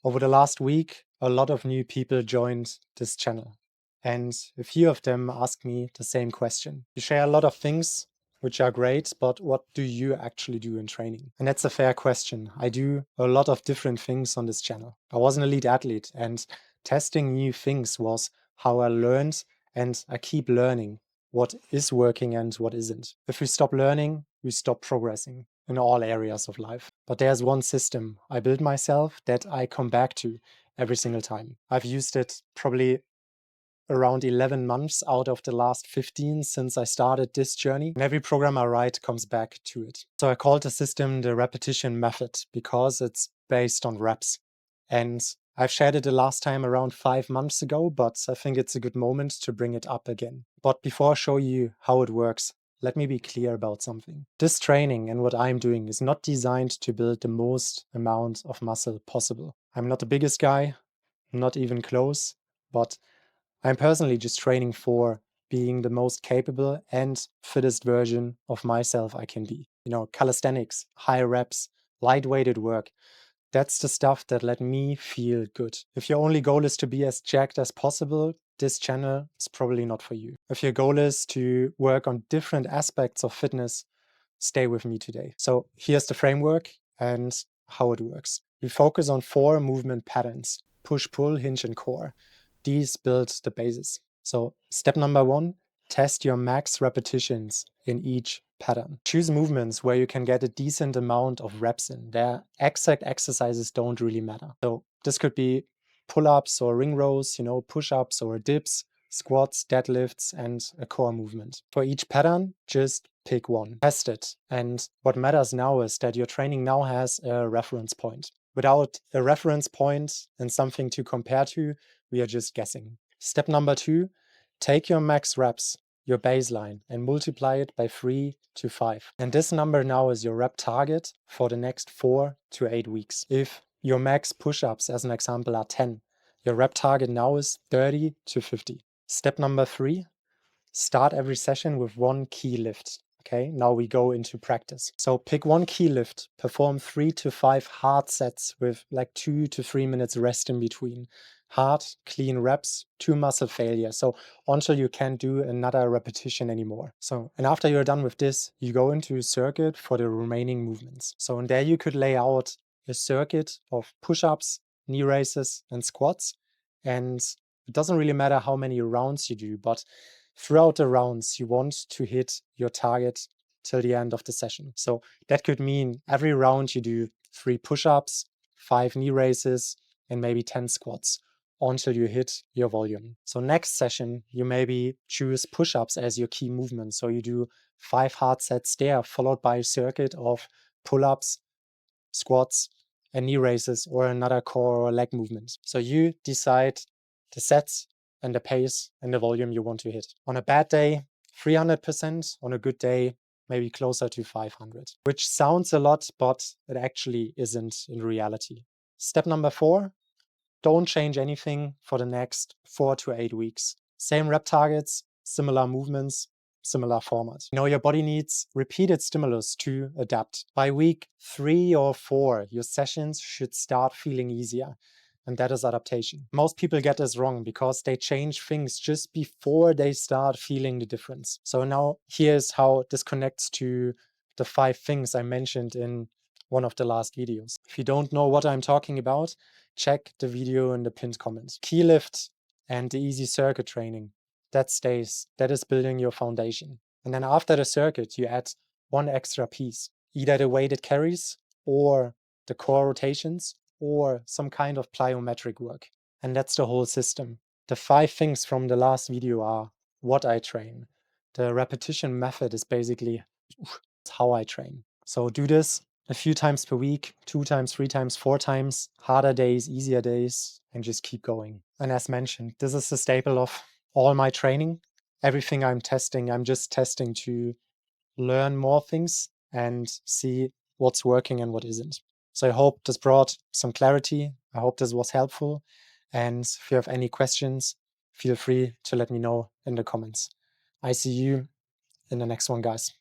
Over the last week, a lot of new people joined this channel, and a few of them asked me the same question. You share a lot of things which are great, but what do you actually do in training? And that's a fair question. I do a lot of different things on this channel. I was an elite athlete, and testing new things was how I learned, and I keep learning what is working and what isn't. If we stop learning, we stop progressing in all areas of life. But there's one system I built myself that I come back to every single time. I've used it probably around 11 months out of the last 15 since I started this journey. And every program I write comes back to it. So I called the system the repetition method because it's based on reps. And I've shared it the last time around 5 months ago, but I think it's a good moment to bring it up again. But before I show you how it works, let me be clear about something. This training and what I'm doing is not designed to build the most amount of muscle possible. I'm not the biggest guy, not even close, but I'm personally just training for being the most capable and fittest version of myself I can be. Calisthenics, high reps, light-weighted work. That's the stuff that let me feel good. If your only goal is to be as jacked as possible, this channel is probably not for you. If your goal is to work on different aspects of fitness, stay with me today. So here's the framework and how it works. We focus on 4 movement patterns: push, pull, hinge, and core. These build the basis. So step number 1, test your max repetitions in each pattern. Choose movements where you can get a decent amount of reps in. Their exact exercises don't really matter. So this could be pull-ups or ring rows, push-ups or dips, squats, deadlifts, and a core movement. For each pattern, just pick one. Test it. And what matters now is that your training now has a reference point. Without a reference point and something to compare to, we are just guessing. Step number 2, take your max reps, your baseline, and multiply it by 3 to 5. And this number now is your rep target for the next 4 to 8 weeks. If your max push-ups, as an example, are 10, your rep target now is 30 to 50. Step number 3, start every session with one key lift. Okay, now we go into practice. So pick one key lift, perform 3 to 5 hard sets with like 2 to 3 minutes rest in between. Hard, clean reps to muscle failure. So until you can't do another repetition anymore. And after you're done with this, you go into a circuit for the remaining movements. So in there you could lay out a circuit of push-ups, knee raises, and squats. And it doesn't really matter how many rounds you do, but throughout the rounds, you want to hit your target till the end of the session. So that could mean every round you do 3 push-ups, 5 knee raises, and maybe 10 squats until you hit your volume. So next session, you maybe choose push-ups as your key movement. So you do 5 hard sets there, followed by a circuit of pull-ups, squats, and knee raises, or another core or leg movement. So you decide the sets and the pace and the volume you want to hit. On a bad day, 300%. On a good day, maybe closer to 500, which sounds a lot, but it actually isn't in reality. Step number 4, don't change anything for the next 4 to 8 weeks. Same rep targets, similar movements, similar format. Your body needs repeated stimulus to adapt. By week 3 or 4, your sessions should start feeling easier. And that is adaptation. Most people get this wrong because they change things just before they start feeling the difference. So now here's how this connects to the 5 things I mentioned in one of the last videos. If you don't know what I'm talking about, check the video in the pinned comment. Key lift and the easy circuit training, that stays. That is building your foundation. And then after the circuit, you add one extra piece, either the weighted carries or the core rotations, or some kind of plyometric work. And that's the whole system. The 5 things from the last video are what I train. The repetition method is basically how I train. So do this a few times per week, 2 times, 3 times, 4 times, harder days, easier days, and just keep going. And as mentioned, this is the staple of all my training. Everything I'm testing, I'm just testing to learn more things and see what's working and what isn't. So I hope this brought some clarity. I hope this was helpful. And if you have any questions, feel free to let me know in the comments. I see you in the next one, guys.